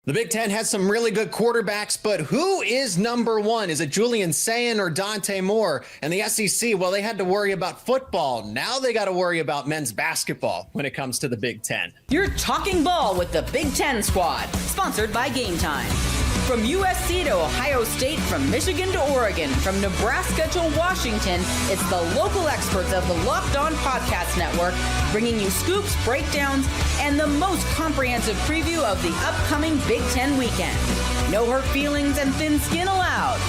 The Big Ten has some really good quarterbacks, but who is number one? Is it Julian Sayin or Dante Moore? And the SEC, well, they had to worry about football. Now they got to worry about men's basketball when it comes to the Big Ten. You're talking ball with the Big Ten Squad, sponsored by Game Time. From USC to Ohio State, from Michigan to Oregon, from Nebraska to Washington, it's the local experts of the Locked On Podcast Network bringing you scoops, breakdowns, and the most comprehensive preview of the upcoming Big Ten weekend. No hurt feelings and thin skin allowed.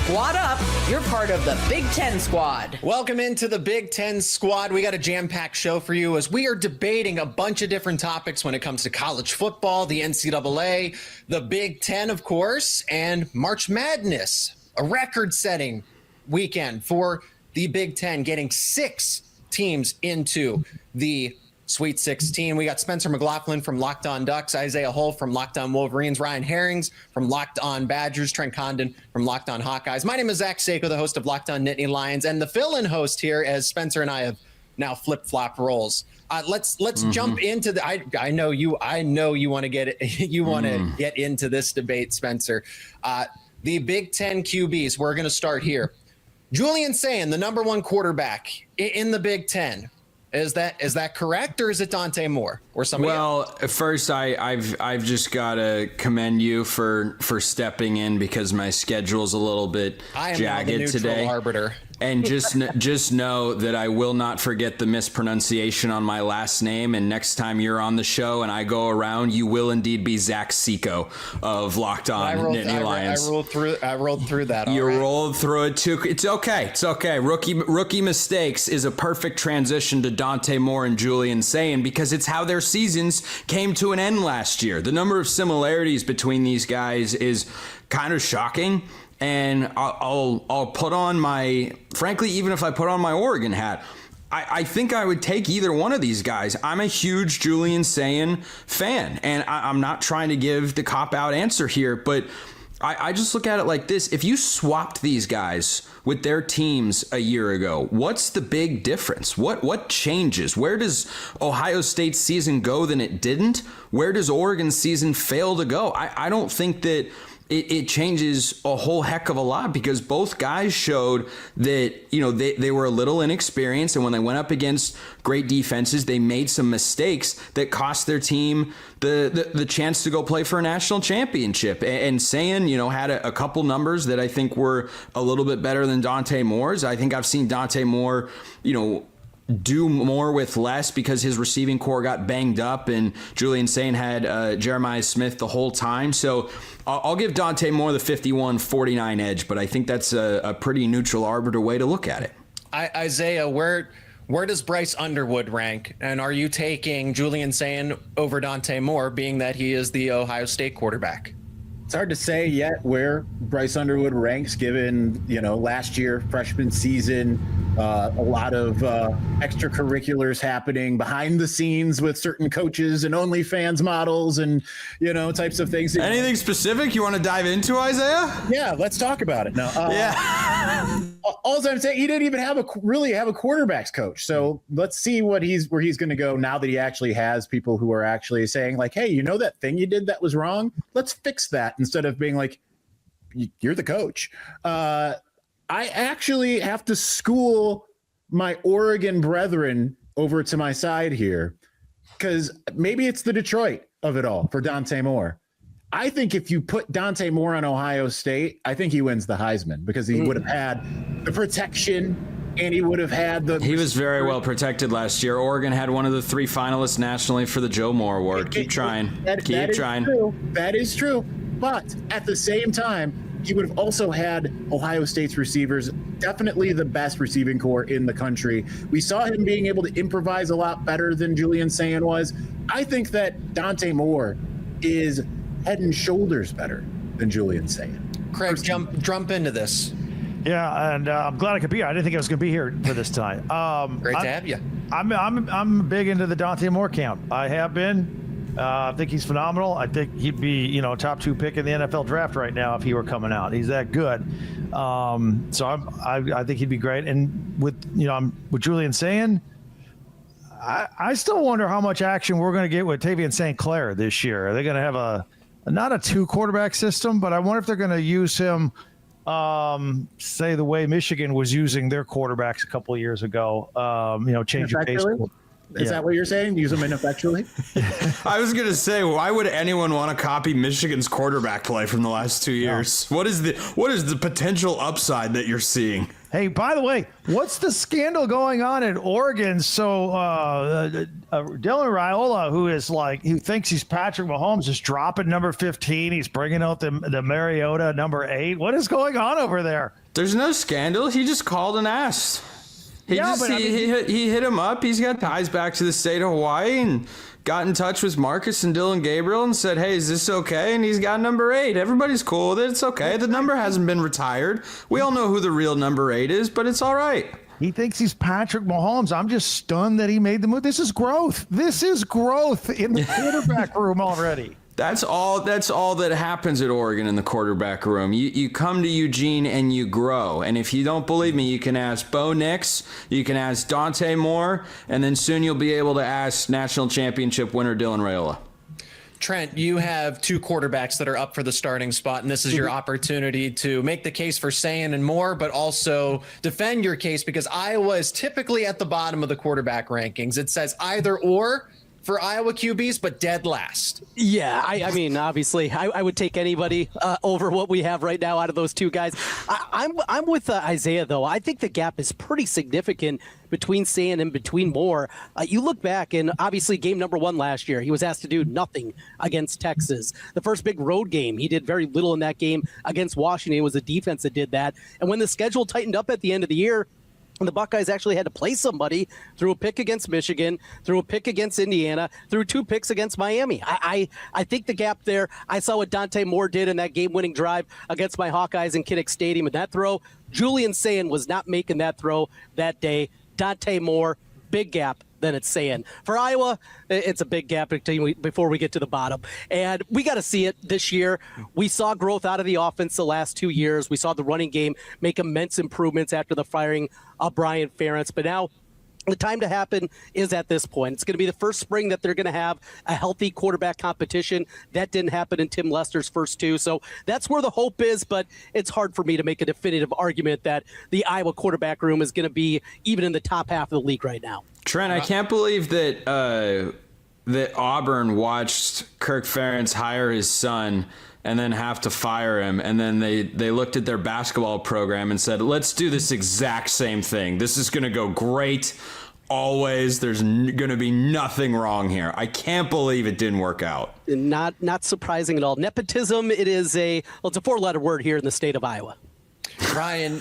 Squad up, you're part of the Big Ten Squad. Welcome into the Big Ten Squad. We got a jam-packed show for you as we are debating a bunch of different topics when it comes to college football, the NCAA, the Big Ten, of course, and March Madness, a record-setting weekend for the Big Ten, getting 6 teams into the Sweet 16. We got Spencer McLaughlin from Locked On Ducks, Isaiah Hull from Locked On Wolverines, Ryan Herrings from Locked On Badgers, Trent Condon from Locked On Hawkeyes. My name is Zach Sako, the host of Locked On Nittany Lions, and the fill-in host here, as Spencer and I have now flip-flop roles. Let's jump into the. I know you want to get it. You want to get into this debate, Spencer. The Big Ten QBs. We're going to start here. Julian Sayin, the number one quarterback in the Big Ten. Is that correct, or is it Dante Moore or somebody else? Well, first, I've just got to commend you for stepping in because my schedule's a little bit jagged today. Arbiter. And just know that I will not forget the mispronunciation on my last name. And next time you're on the show and I go around, you will indeed be Zach Siko of Locked On Nittany Lions. I rolled through that. You rolled through it too. It's okay. It's okay. Rookie mistakes is a perfect transition to Dante Moore and Julian Sayin because it's how their seasons came to an end last year. The number of similarities between these guys is kind of shocking. And I'll put on frankly, even if I put on my Oregon hat, I think I would take either one of these guys. I'm a huge Julian Sayin fan, and I'm not trying to give the cop-out answer here, but I just look at it like this. If you swapped these guys with their teams a year ago, what's the big difference? What changes? Where does Ohio State's season go than it didn't? Where does Oregon's season fail to go? I don't think that it changes a whole heck of a lot because both guys showed that, they were a little inexperienced, and when they went up against great defenses, they made some mistakes that cost their team the chance to go play for a national championship. And Sayin, had a couple numbers that I think were a little bit better than Dante Moore's. I think I've seen Dante Moore, do more with less because his receiving core got banged up, and Julian Sayin had Jeremiah Smith the whole time. So I'll give Dante Moore the 51-49 edge, but I think that's a pretty neutral arbiter way to look at it. Isaiah, where does Bryce Underwood rank? And are you taking Julian Sayin over Dante Moore, being that he is the Ohio State quarterback? It's hard to say yet where Bryce Underwood ranks given, last year, freshman season, a lot of extracurriculars happening behind the scenes with certain coaches and OnlyFans models and, types of things. Anything specific you want to dive into, Isaiah? Yeah, let's talk about it. No, yeah. All I'm saying, he didn't even really have a quarterback's coach. So let's see where he's going to go now that he actually has people who are actually saying like, hey, that thing you did that was wrong? Let's fix that instead of being like, you're the coach. I actually have to school my Oregon brethren over to my side here because maybe it's the Detroit of it all for Dante Moore. I think if you put Dante Moore on Ohio State, I think he wins the Heisman because he would have had the protection and he would have had the... He was very well protected last year. Oregon had one of the 3 finalists nationally for the Joe Moore Award. Keep trying. Keep trying. That is true. But at the same time, he would have also had Ohio State's receivers, definitely the best receiving core in the country. We saw him being able to improvise a lot better than Julian Sayin was. I think that Dante Moore is head and shoulders better than Julian Sayin. Craig, jump into this. Yeah, and I'm glad I could be here. I didn't think I was going to be here for this time. Great to have you. I'm big into the Dante Moore camp. I have been. I think he's phenomenal. I think he'd be, top 2 pick in the NFL draft right now if he were coming out. He's that good. So I think he'd be great. And with Julian Sayin, I still wonder how much action we're going to get with Tavian St. Clair this year. Are they going to have a not a 2-quarterback system, but I wonder if they're going to use him, say the way Michigan was using their quarterbacks a couple of years ago. Change your pace. Is that what you're saying? Use them ineffectually? I was going to say, why would anyone want to copy Michigan's quarterback play from the last 2 years? What is the potential upside that you're seeing? Hey, by the way, what's the scandal going on in Oregon? So Dylan Raiola, who thinks he's Patrick Mahomes, is dropping number 15. He's bringing out the Mariota number 8. What is going on over there? There's no scandal. He just called and asked. He hit him up. He's got ties back to the state of Hawaii and got in touch with Marcus and Dylan Gabriel and said, hey, is this okay? And he's got number 8. Everybody's cool with it. It's okay. The number hasn't been retired. We all know who the real number 8 is, but it's all right. He thinks he's Patrick Mahomes. I'm just stunned that he made the move. This is growth. This is growth in the quarterback room already. That's all that happens at Oregon in the quarterback room. You come to Eugene and you grow. And if you don't believe me, you can ask Bo Nix, you can ask Dante Moore, and then soon you'll be able to ask national championship winner Dylan Raiola. Trent, you have 2 quarterbacks that are up for the starting spot, and this is your opportunity to make the case for Sayin and Moore, but also defend your case because Iowa is typically at the bottom of the quarterback rankings. It says either or for Iowa QBs, but dead last. Yeah, I mean, obviously, I would take anybody over what we have right now out of those 2 guys. I'm with Isaiah, though. I think the gap is pretty significant between Sayin and between Moore. You look back, and obviously game number 1 last year, he was asked to do nothing against Texas. The first big road game, he did very little in that game against Washington. It was the defense that did that. And when the schedule tightened up at the end of the year, and the Buckeyes actually had to play somebody, threw a pick against Michigan, threw a pick against Indiana, threw 2 picks against Miami. I think the gap there, I saw what Dante Moore did in that game-winning drive against my Hawkeyes in Kinnick Stadium. And that throw, Julian Sayin was not making that throw that day. Dante Moore, big gap. Then it's Sayin. For Iowa, it's a big gap before we get to the bottom. And we got to see it this year. We saw growth out of the offense the last 2 years. We saw the running game make immense improvements after the firing of Brian Ferentz. But now the time to happen is at this point. It's going to be the first spring that they're going to have a healthy quarterback competition. That didn't happen in Tim Lester's first 2. So that's where the hope is, but it's hard for me to make a definitive argument that the Iowa quarterback room is going to be even in the top half of the league right now. Trent, I can't believe that Auburn watched Kirk Ferentz hire his son and then have to fire him. And then they looked at their basketball program and said, let's do this exact same thing. This is going to go great always. There's going to be nothing wrong here. I can't believe it didn't work out. Not surprising at all. Nepotism, it's a 4-letter word here in the state of Iowa. Ryan,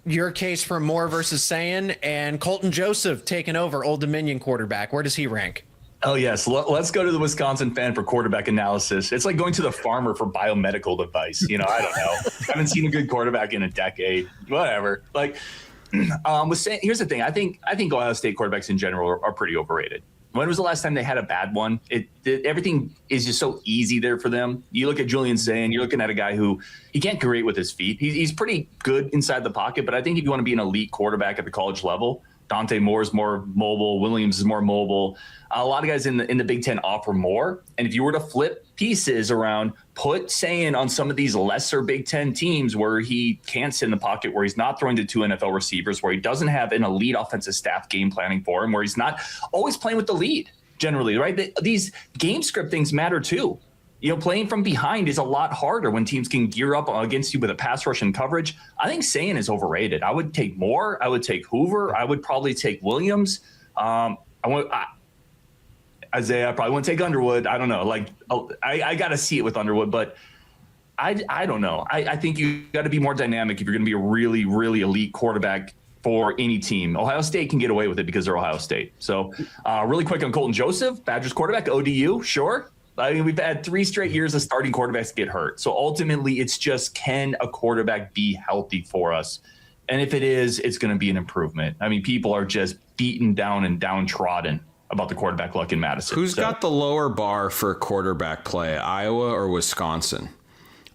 your case for Moore versus Sayin and Colton Joseph taking over Old Dominion quarterback. Where does he rank? Oh, yes. Let's go to the Wisconsin fan for quarterback analysis. It's like going to the farmer for biomedical advice. I don't know. Haven't seen a good quarterback in a decade. Whatever. Here's the thing. I think Ohio State quarterbacks in general are pretty overrated. When was the last time they had a bad one? Everything is just so easy there for them. You look at Julian Sayin, you're looking at a guy who he can't create with his feet. He's pretty good inside the pocket, but I think if you want to be an elite quarterback at the college level, Dante Moore is more mobile. Williams is more mobile. A lot of guys in the Big Ten offer more. And if you were to flip pieces around, put Sayin on some of these lesser Big Ten teams where he can't sit in the pocket, where he's not throwing to 2 NFL receivers, where he doesn't have an elite offensive staff game planning for him, where he's not always playing with the lead generally, right? These game script things matter too. Playing from behind is a lot harder when teams can gear up against you with a pass rush and coverage. I think Sayin is overrated. I would take Moore. I would take Hoover. I would probably take Williams. Isaiah, I probably wouldn't take Underwood. I don't know. I got to see it with Underwood, but I don't know. I think you got to be more dynamic if you're going to be a really, really elite quarterback for any team. Ohio State can get away with it because they're Ohio State. So really quick on Colton Joseph, Badgers quarterback, ODU, sure. I mean, we've had 3 straight years of starting quarterbacks get hurt. So ultimately, it's just, can a quarterback be healthy for us? And if it is, it's going to be an improvement. I mean, people are just beaten down and downtrodden about the quarterback luck in Madison. Who's got the lower bar for quarterback play, Iowa or Wisconsin?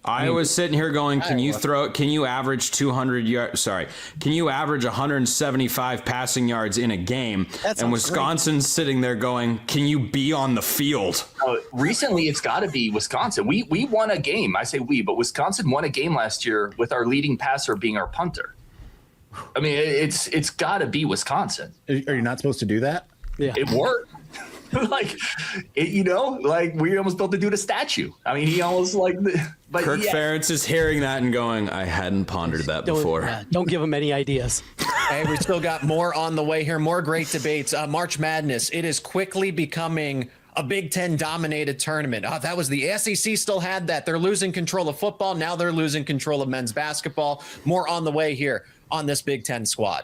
I was sitting here going, can you average 200 yards? Sorry. Can you average 175 passing yards in a game? And Wisconsin's sitting there going, can you be on the field? Recently, it's got to be Wisconsin. We won a game. I say we, but Wisconsin won a game last year with our leading passer being our punter. I mean, it's got to be Wisconsin. Are you not supposed to do that? Yeah. It worked. We almost built the dude a statue. I mean, he almost but Kirk Ferentz is hearing that and going, I hadn't pondered that before. Don't give him any ideas. Hey, we still got more on the way here. More great debates. March Madness. It is quickly becoming a Big Ten dominated tournament. That was the SEC still had that. They're losing control of football. Now they're losing control of men's basketball. More on the way here on this Big Ten squad.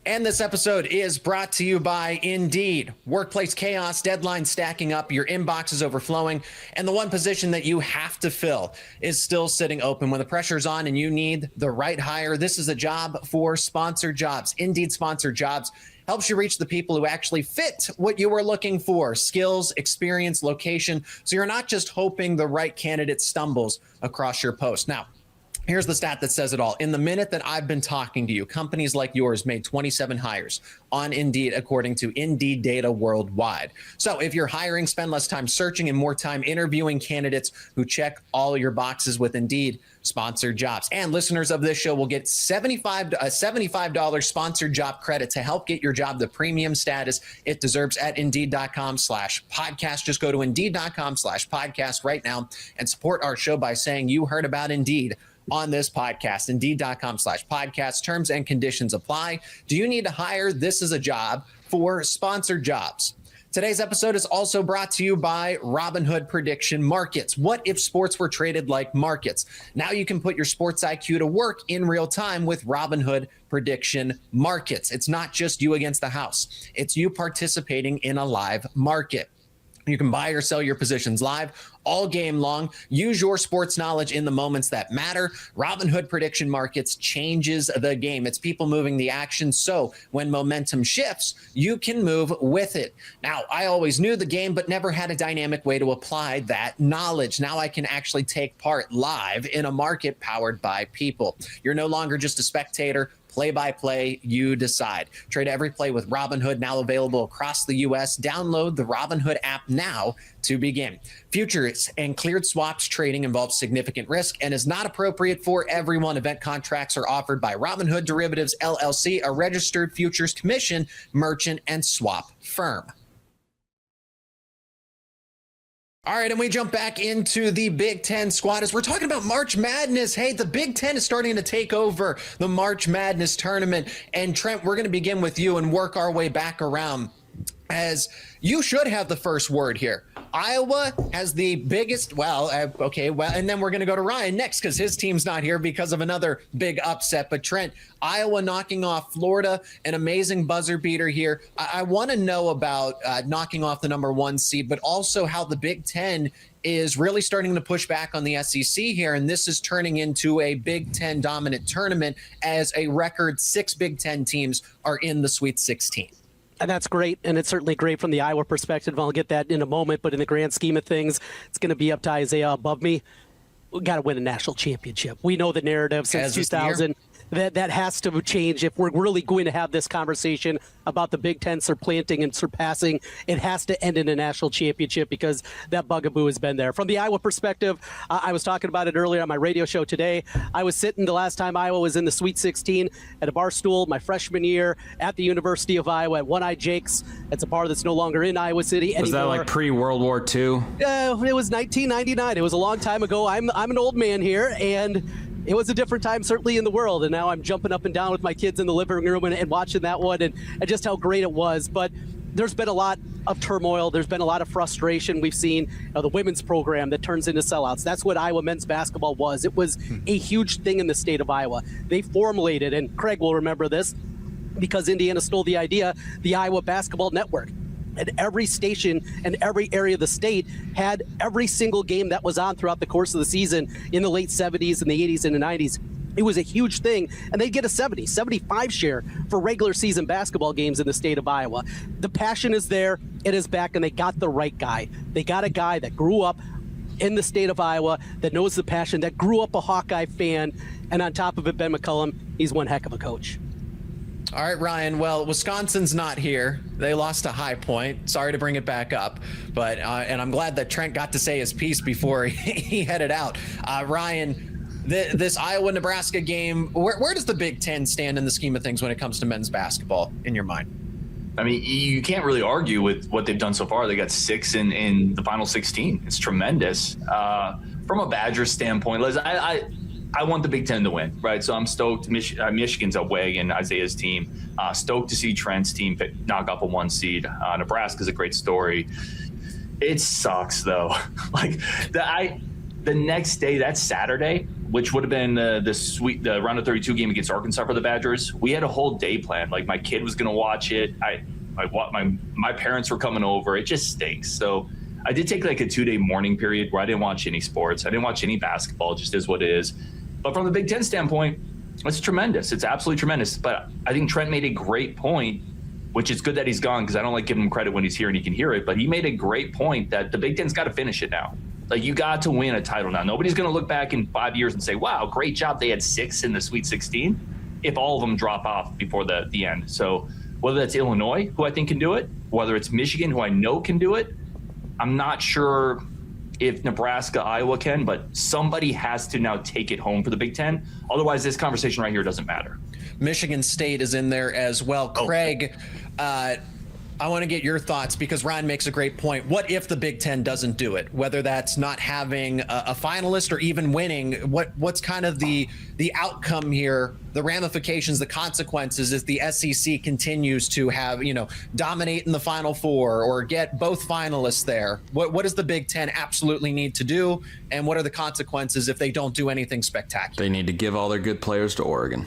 And this episode is brought to you by Indeed. Workplace chaos, deadlines stacking up, your inbox is overflowing, and the one position that you have to fill is still sitting open. When the pressure's on and you need the right hire, this is a job for Sponsored Jobs. Indeed Sponsored Jobs helps you reach the people who actually fit what you were looking for: skills, experience, location. So you're not just hoping the right candidate stumbles across your post. Now, here's the stat that says it all. In the minute that I've been talking to you, companies like yours made 27 hires on Indeed, according to Indeed data worldwide. So if you're hiring, spend less time searching and more time interviewing candidates who check all your boxes with Indeed Sponsored Jobs. And listeners of this show will get $75 sponsored job credit to help get your job the premium status it deserves at Indeed.com/podcast. Just go to Indeed.com/podcast right now and support our show by saying you heard about Indeed on this podcast. Indeed.com/podcast. Terms and conditions apply. Do you need to hire? This is a job for Sponsored Jobs. Today's episode is also brought to you by Robinhood Prediction Markets. What if sports were traded like markets? Now you can put your sports IQ to work in real time with Robinhood Prediction Markets. It's not just you against the house. It's you participating in a live market. You can buy or sell your positions live all game long. Use your sports knowledge in the moments that matter. Robinhood Prediction Markets changes the game. It's people moving the action. So when momentum shifts, you can move with it. Now, I always knew the game, but never had a dynamic way to apply that knowledge. Now I can actually take part live in a market powered by people. You're no longer just a spectator. Play-by-play, you decide. Trade every play with Robinhood, now available across the U.S. Download the Robinhood app now to begin. Futures and cleared swaps trading involves significant risk and is not appropriate for everyone. Event contracts are offered by Robinhood Derivatives, LLC, a registered futures commission, merchant, and swap firm. All right, and we jump back into the Big Ten squad as we're talking about March Madness. Hey, the Big Ten is starting to take over the March Madness tournament. And Trent, we're going to begin with you and work our way back around, as you should have the first word here. Iowa has the biggest, and then we're going to go to Ryan next because his team's not here because of another big upset. But Trent, Iowa knocking off Florida, an amazing buzzer beater here. I want to know about knocking off the number 1 seed, but also how the Big Ten is really starting to push back on the SEC here. And this is turning into a Big Ten dominant tournament as a record 6 Big Ten teams are in the Sweet 16. And that's great, and it's certainly great from the Iowa perspective. I'll get that in a moment, but in the grand scheme of things, it's going to be up to Isaiah above me. We got to win a national championship. We know the narrative since 2000. That has to change if we're really going to have this conversation about the Big Ten supplanting and surpassing. It has to end in a national championship because that bugaboo has been there. From the Iowa perspective, I was talking about it earlier on my radio show today. I was sitting the last time Iowa was in the Sweet 16 at a bar stool my freshman year at the University of Iowa at One Eye Jake's. It's a bar that's no longer in Iowa City anymore. Was that like pre-World War II? It was 1999. It was a long time ago. I'm an old man here, and it was a different time, certainly in the world, and now I'm jumping up and down with my kids in the living room and watching that one and just how great it was. But there's been a lot of turmoil. There's been a lot of frustration. We've seen the women's program that turns into sellouts. That's what Iowa men's basketball was. It was a huge thing in the state of Iowa. They formulated, and Craig will remember this because Indiana stole the idea, the Iowa Basketball Network. And every station and every area of the state had every single game that was on throughout the course of the season in the late 70s and the 80s and the 90s. It was a huge thing, and they'd get a 75 share for regular season basketball games in the state of Iowa. The passion is there, it is back, and they got the right guy. They got a guy that grew up in the state of Iowa that knows the passion, that grew up a Hawkeye fan, and on top of it, Ben McCullum, he's one heck of a coach. All right, Ryan. Well, Wisconsin's not here. They lost to High Point. Sorry to bring it back up, but and I'm glad that Trent got to say his piece before he headed out. Ryan, this Iowa-Nebraska game, where does the Big Ten stand in the scheme of things when it comes to men's basketball, in your mind? I mean, you can't really argue with what they've done so far. They got 6 in the final 16. It's tremendous. From a Badgers standpoint, Liz, I want the Big Ten to win, right? So I'm stoked. Michigan's away and Isaiah's team. Stoked to see Trent's team knock off a 1 seed. Nebraska's a great story. It sucks though. Like the next day, that's Saturday, which would have been the round of 32 game against Arkansas for the Badgers. We had a whole day planned. Like my kid was going to watch it. My parents were coming over. It just stinks. So I did take like a 2-day mourning period where I didn't watch any sports. I didn't watch any basketball. It just is what it is. But from the Big Ten standpoint, it's tremendous. It's absolutely tremendous. But I think Trent made a great point, which is good that he's gone because I don't like giving him credit when he's here and he can hear it. But he made a great point that the Big Ten's got to finish it now. Like, you got to win a title now. Nobody's going to look back in 5 years and say, wow, great job. They had 6 in the Sweet 16 if all of them drop off before the end. So whether that's Illinois, who I think can do it, whether it's Michigan, who I know can do it, I'm not sure if Nebraska, Iowa can, but somebody has to now take it home for the Big Ten. Otherwise, this conversation right here doesn't matter. Michigan State is in there as well. Craig, I want to get your thoughts because Ryan makes a great point. What if the Big Ten doesn't do it? Whether that's not having a finalist or even winning, what's kind of the outcome here, the ramifications, the consequences if the SEC continues to have, dominate in the Final Four or get both finalists there? What does the Big Ten absolutely need to do? And what are the consequences if they don't do anything spectacular? They need to give all their good players to Oregon.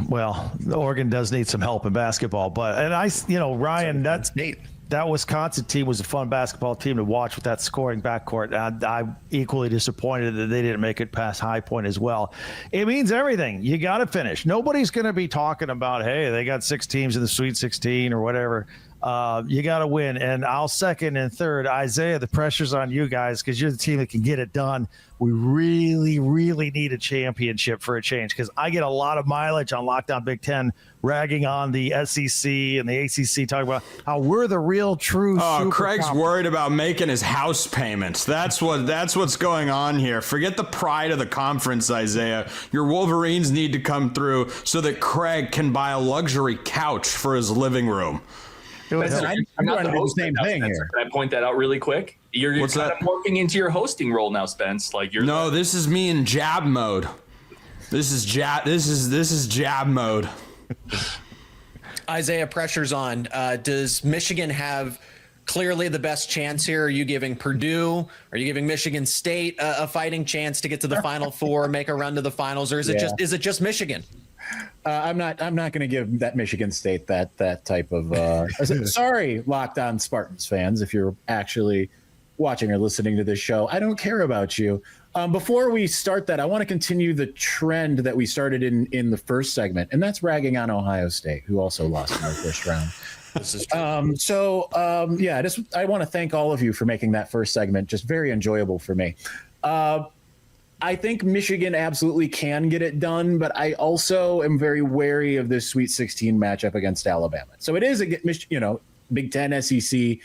Well, Oregon does need some help in basketball, Ryan, that Wisconsin team was a fun basketball team to watch with that scoring backcourt. I'm equally disappointed that they didn't make it past High Point as well. It means everything. You got to finish. Nobody's going to be talking about, hey, they got 6 teams in the Sweet 16 or whatever. You got to win. And I'll second and third. Isaiah, the pressure's on you guys because you're the team that can get it done. We really, really need a championship for a change because I get a lot of mileage on Lockdown Big Ten ragging on the SEC and the ACC, talking about how we're the real true. Oh, Craig's worried about making his house payments. That's what's going on here. Forget the pride of the conference, Isaiah. Your Wolverines need to come through so that Craig can buy a luxury couch for his living room. I'm not the host the same thing here. Can I point that out really quick? You're kind of morphing into your hosting role now, Spence. Like this is me in jab mode. This is jab mode. Isaiah, pressure's on. Does Michigan have clearly the best chance here? Are you giving Purdue? Are you giving Michigan State a fighting chance to get to the Final Four, make a run to the finals, or is it just Michigan? I'm not going to give that Michigan State that type of. Sorry, Locked On Spartans fans, if you're actually watching or listening to this show, I don't care about you. Before we start that, I want to continue the trend that we started in the first segment, and that's ragging on Ohio State, who also lost in the first round. This is true. I want to thank all of you for making that first segment just very enjoyable for me. I think Michigan absolutely can get it done, but I also am very wary of this Sweet 16 matchup against Alabama. So it is Big Ten, SEC,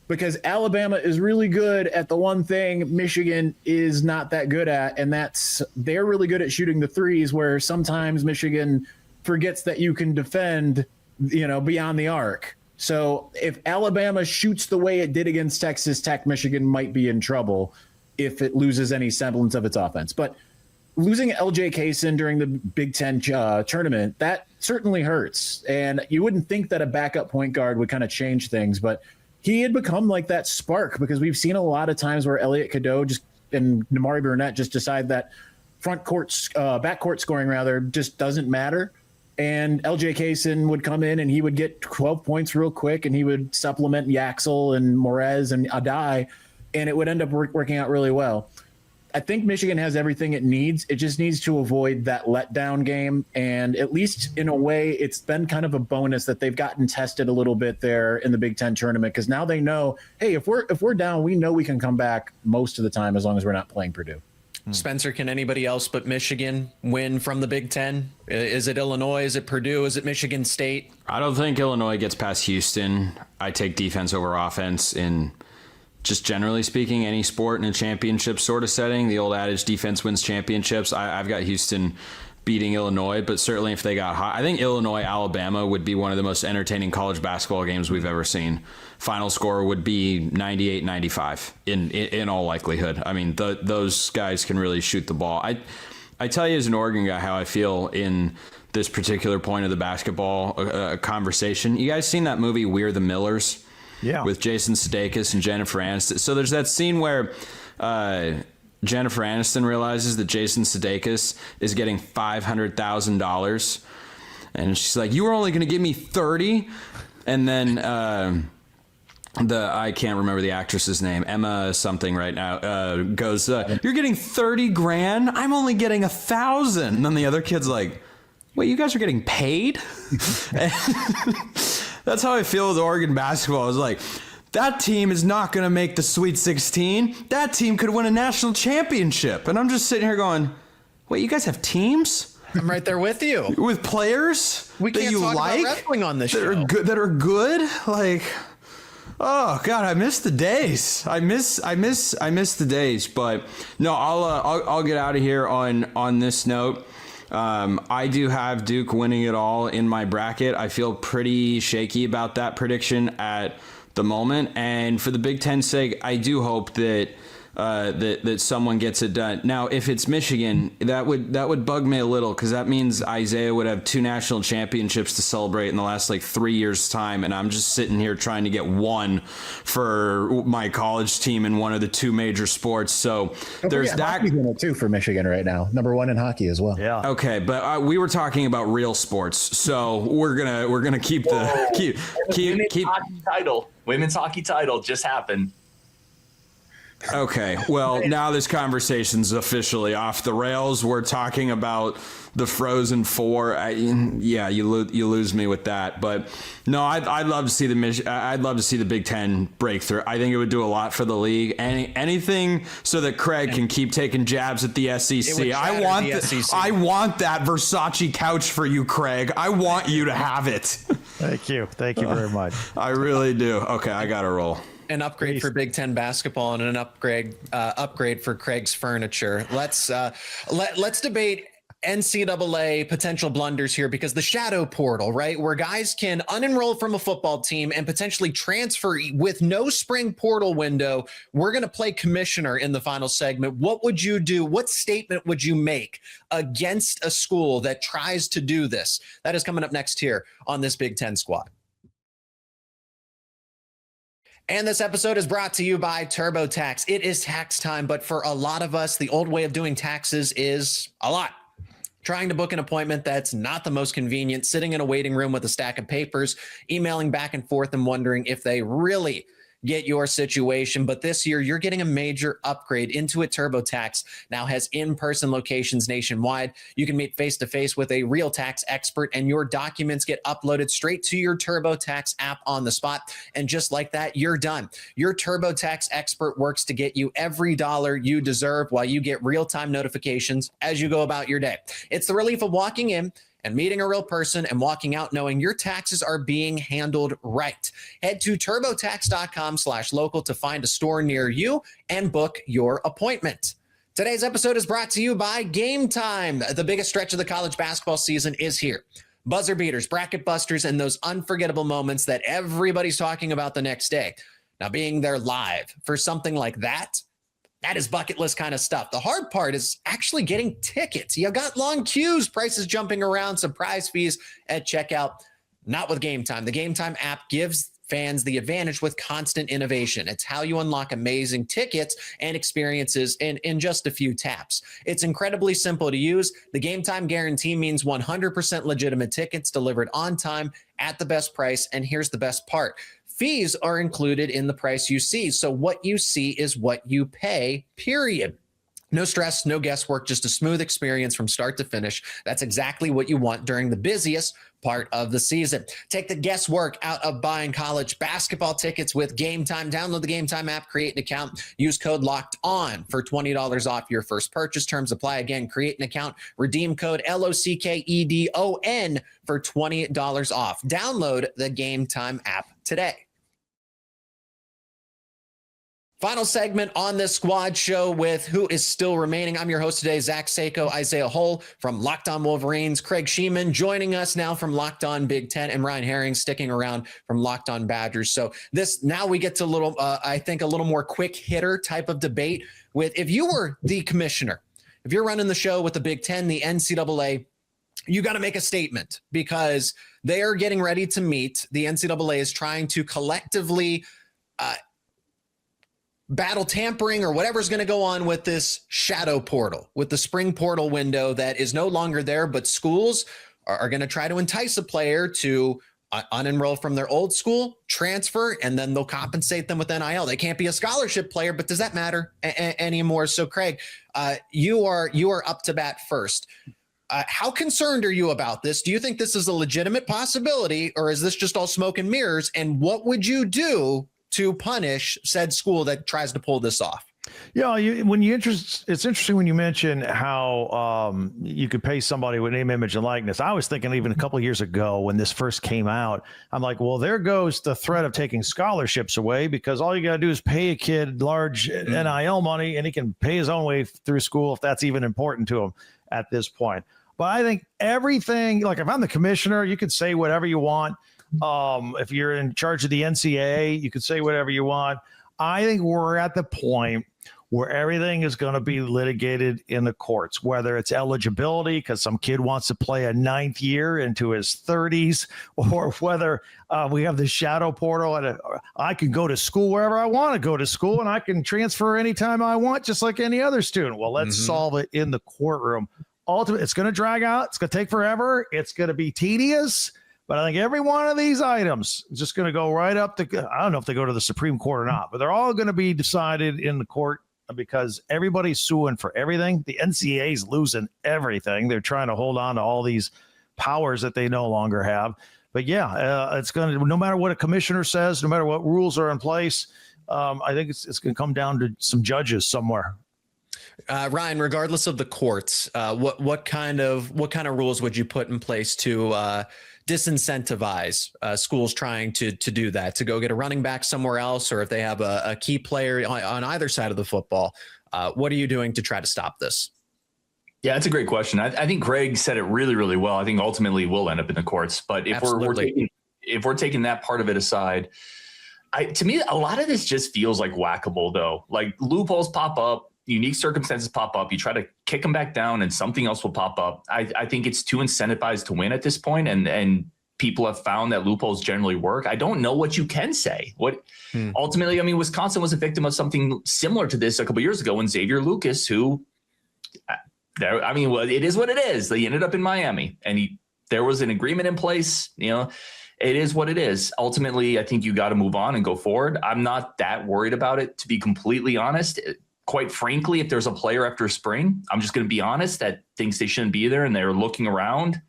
because Alabama is really good at the one thing Michigan is not that good at, and they're really good at shooting the threes, where sometimes Michigan forgets that you can defend, beyond the arc. So if Alabama shoots the way it did against Texas Tech, Michigan might be in trouble if it loses any semblance of its offense. But losing LJ Kaysen during the Big Ten tournament, that certainly hurts. And you wouldn't think that a backup point guard would kind of change things, but he had become like that spark, because we've seen a lot of times where Elliot Cadeau and Namari Burnett just decide that backcourt scoring rather just doesn't matter. And LJ Kaysen would come in and he would get 12 points real quick, and he would supplement Yaxel and Morez and Adai, and it would end up working out really well. I think Michigan has everything it needs. It just needs to avoid that letdown game. And at least in a way, it's been kind of a bonus that they've gotten tested a little bit there in the Big Ten tournament, because now they know, hey, if we're down, we know we can come back most of the time as long as we're not playing Purdue. Spencer, can anybody else but Michigan win from the Big Ten? Is it Illinois? Is it Purdue? Is it Michigan State? I don't think Illinois gets past Houston. I take defense over offense in just generally speaking, any sport in a championship sort of setting. The old adage, defense wins championships. I've got Houston beating Illinois, but certainly if they got hot, I think Illinois-Alabama would be one of the most entertaining college basketball games we've ever seen. Final score would be 98-95 in all likelihood. I mean, those guys can really shoot the ball. I tell you as an Oregon guy how I feel in this particular point of the basketball conversation. You guys seen that movie We're the Millers? Yeah. With Jason Sudeikis and Jennifer Aniston. So there's that scene where Jennifer Aniston realizes that Jason Sudeikis is getting $500,000, and she's like, "You were only going to give me 30," and then I can't remember the actress's name, Emma something right now, goes, "You're getting 30 grand. I'm only getting 1,000." And then the other kid's like, "Wait, you guys are getting paid?" That's how I feel with Oregon basketball. I was like, that team is not going to make the Sweet 16. That team could win a national championship. And I'm just sitting here going, wait, you guys have teams? I'm right there with you. With players we that can't you talk like? About wrestling on this show. That are good? Like, oh God, I miss the days. I miss the days. But no, I'll get out of here on this note. I do have Duke winning it all in my bracket. I feel pretty shaky about that prediction at the moment. And for the Big Ten's sake, I do hope that that someone gets it done. Now, if it's Michigan, that would bug me a little, because that means Isaiah would have 2 national championships to celebrate in the last 3 years' time, and I'm just sitting here trying to get one for my college team in one of the 2 major sports. So there's that. Hockey's in it too for Michigan right now. Number 1 in hockey as well. Yeah. Okay, but we were talking about real sports, so we're gonna keep the keep hockey title. Women's hockey title just happened. Okay, well, now this conversation's officially off the rails. We're talking about the Frozen Four. You lose me with that. But no, I'd love to see the Big Ten breakthrough. I think it would do a lot for the league. Anything so that Craig can keep taking jabs at the SEC. I want that Versace couch for you, Craig. I want you to have it. Thank you very much. I really do. Okay, I gotta roll. An upgrade for Big Ten basketball and an upgrade for Craig's furniture. Let's debate NCAA potential blunders here, because the shadow portal, right, where guys can unenroll from a football team and potentially transfer with no spring portal window. We're going to play commissioner in the final segment. What would you do? What statement would you make against a school that tries to do this? That is coming up next here on this Big Ten Squad. And this episode is brought to you by TurboTax. It is tax time, but for a lot of us, the old way of doing taxes is a lot. Trying to book an appointment that's not the most convenient, sitting in a waiting room with a stack of papers, emailing back and forth and wondering if they really get your situation. But this year, you're getting a major upgrade. Intuit TurboTax now has in-person locations nationwide. You can meet face-to-face with a real tax expert, and your documents get uploaded straight to your TurboTax app on the spot. And just like that, you're done. Your TurboTax expert works to get you every dollar you deserve while you get real-time notifications as you go about your day. It's the relief of walking in and meeting a real person and walking out knowing your taxes are being handled right. Head to turbotax.com/local to find a store near you and book your appointment. Today's episode is brought to you by Game Time. The biggest stretch of the college basketball season is here. Buzzer beaters, bracket busters, and those unforgettable moments that everybody's talking about the next day. Now, being there live for something like that is bucket list kind of stuff. The hard part is actually getting tickets. You got long queues, prices jumping around, surprise fees at checkout. Not with Game Time. The Game Time app gives fans the advantage with constant innovation. It's how you unlock amazing tickets and experiences in just a few taps. It's incredibly simple to use. The Game Time guarantee means 100% legitimate tickets delivered on time at the best price. And here's the best part. Fees are included in the price you see. So what you see is what you pay, period. No stress, no guesswork, just a smooth experience from start to finish. That's exactly what you want during the busiest part of the season. Take the guesswork out of buying college basketball tickets with Game Time. Download the Game Time app, create an account, use code Locked On for $20 off your first purchase. Terms apply. Again, create an account, redeem code LOCKEDON for $20 off. Download the Game Time app today. Final segment on this squad show with who is still remaining. I'm your host today, Zach Sako, Isaiah Hull from Locked On Wolverines, Craig Sheeman joining us now from Locked On Big Ten, and Ryan Herring sticking around from Locked On Badgers. So now we get to I think a little more quick hitter type of debate with, if you were the commissioner, if you're running the show with the Big Ten, the NCAA, you got to make a statement because they are getting ready to meet. The NCAA is trying to collectively battle tampering or whatever's going to go on with this shadow portal, with the spring portal window that is no longer there, but schools are going to try to entice a player to unenroll from their old school, transfer, and then they'll compensate them with NIL. They can't be a scholarship player, but does that matter anymore? So Craig, you are up to bat first. How concerned are you about this? Do you think this is a legitimate possibility, or is this just all smoke and mirrors? And what would you do to punish said school that tries to pull this off? Yeah, it's interesting when you mention how you could pay somebody with name, image, and likeness. I was thinking even a couple of years ago when this first came out, I'm like, well, there goes the threat of taking scholarships away, because all you got to do is pay a kid large NIL money and he can pay his own way through school if that's even important to him at this point. But I think everything, like if I'm the commissioner, you could say whatever you want. If you're in charge of the NCAA, you could say whatever you want. I think we're at the point where everything is going to be litigated in the courts, whether it's eligibility because some kid wants to play a ninth year into his 30s, or whether we have the shadow portal and I can go to school wherever I want to go to school and I can transfer anytime I want, just like any other student. Well, let's solve it in the courtroom. Ultimately, it's going to drag out. It's going to take forever. It's going to be tedious. But I think every one of these items is just going to go right up to, I don't know if they go to the Supreme Court or not, but they're all going to be decided in the court because everybody's suing for everything. The NCAA is losing everything. They're trying to hold on to all these powers that they no longer have. But yeah, it's going to, no matter what a commissioner says, no matter what rules are in place, I think it's going to come down to some judges somewhere. Ryan, regardless of the courts, what kind of rules would you put in place to disincentivize schools trying to do that, to go get a running back somewhere else, or if they have a key player on either side of the football? What are you doing to try to stop this? Yeah, that's a great question. I think Greg said it really, really well. I think ultimately we'll end up in the courts. But if we're taking that part of it aside, to me, a lot of this just feels like whack-a-mole, though. Like loopholes pop up, unique circumstances pop up. You try to kick them back down and something else will pop up. I think it's too incentivized to win at this point, and people have found that loopholes generally work. I don't know what you can say. Ultimately, I mean, Wisconsin was a victim of something similar to this a couple of years ago when Xavier Lucas, who, it is what it is. They ended up in Miami, and there was an agreement in place. It is what it is. Ultimately, I think you got to move on and go forward. I'm not that worried about it, to be completely honest. Quite frankly, if there's a player after spring, I'm just going to be honest, that thinks they shouldn't be there and they're looking around,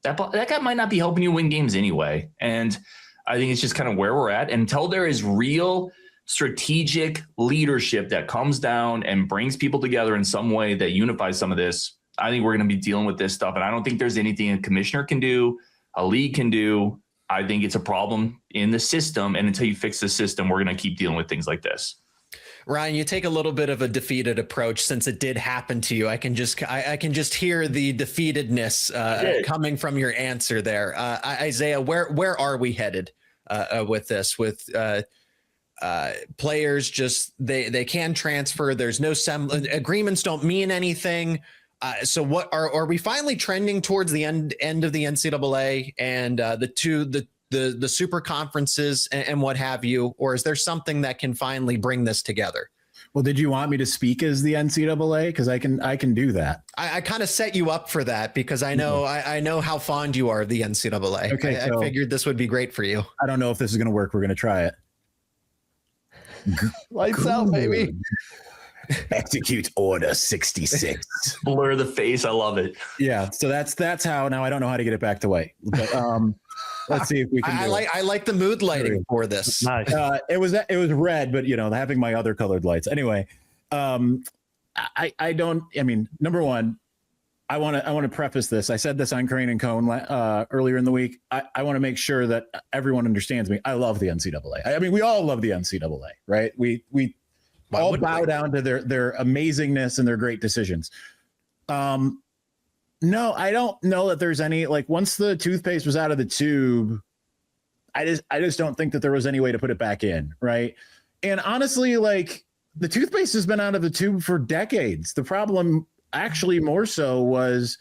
that guy might not be helping you win games anyway. And I think it's just kind of where we're at. Until there is real strategic leadership that comes down and brings people together in some way that unifies some of this, I think we're going to be dealing with this stuff. And I don't think there's anything a commissioner can do, a league can do. I think it's a problem in the system. And until you fix the system, we're going to keep dealing with things like this. Ryan, you take a little bit of a defeated approach since it did happen to you. I can just hear the defeatedness coming from your answer there. Isaiah, where are we headed with this? With players just they can transfer. There's no agreements don't mean anything. So what are we finally trending towards the end of the NCAA and the super conferences and what have you, or is there something that can finally bring this together? Well, did you want me to speak as the NCAA? Because I can do that. I kind of set you up for that because I know I know how fond you are of the NCAA. Okay, I figured this would be great for you. I don't know if this is going to work. We're going to try it. Lights out, baby. Execute Order 66. Blur the face. I love it. Yeah. So that's how. Now I don't know how to get it back to white, but let's see if we can. I like the mood lighting for this. Nice. It was red, but having my other colored lights anyway. I don't. I mean, number one, I want to preface this. I said this on Crane and Cone earlier in the week. I want to make sure that everyone understands me. I love the NCAA. I mean, we all love the NCAA, right? We all bow down to their amazingness and their great decisions. No, I don't know that there's any, like, once the toothpaste was out of the tube, I just don't think that there was any way to put it back in, right? And honestly, like, the toothpaste has been out of the tube for decades. The problem actually more so was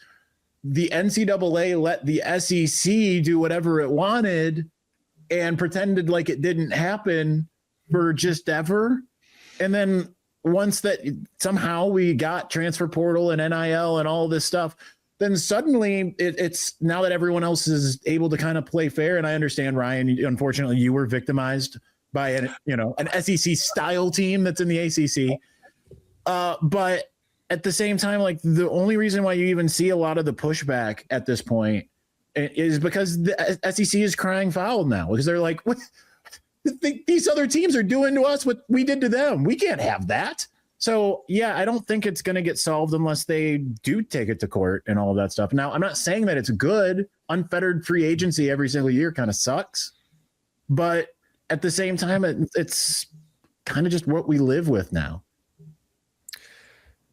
the NCAA let the SEC do whatever it wanted and pretended like it didn't happen for just ever. And then once that somehow we got transfer portal and NIL and all this stuff, then suddenly it's now that everyone else is able to kind of play fair. And I understand, Ryan, unfortunately you were victimized by an SEC style team that's in the ACC. But at the same time, like, the only reason why you even see a lot of the pushback at this point is because the SEC is crying foul now, because they're like, what? These other teams are doing to us what we did to them. We can't have that. So, yeah, I don't think it's going to get solved unless they do take it to court and all of that stuff. Now, I'm not saying that it's good. Unfettered free agency every single year kind of sucks. But at the same time, it's kind of just what we live with now.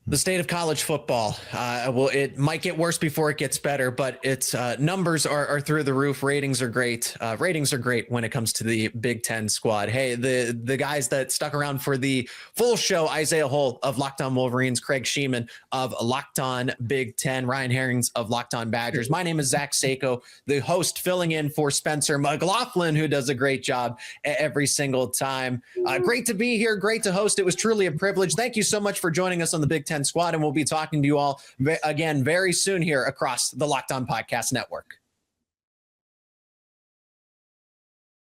The state of college football. It might get worse before it gets better, but its numbers are through the roof. Ratings are great. Ratings are great when it comes to the Big Ten squad. Hey, the guys that stuck around for the full show: Isaiah Hull of Locked On Wolverines, Craig Sheeman of Locked On Big Ten, Ryan Herrings of Locked On Badgers. My name is Zach Sako, the host, filling in for Spencer McLaughlin, who does a great job every single time. Great to be here. Great to host. It was truly a privilege. Thank you so much for joining us on the Big Ten squad, and we'll be talking to you all again very soon here across the Locked On Podcast Network.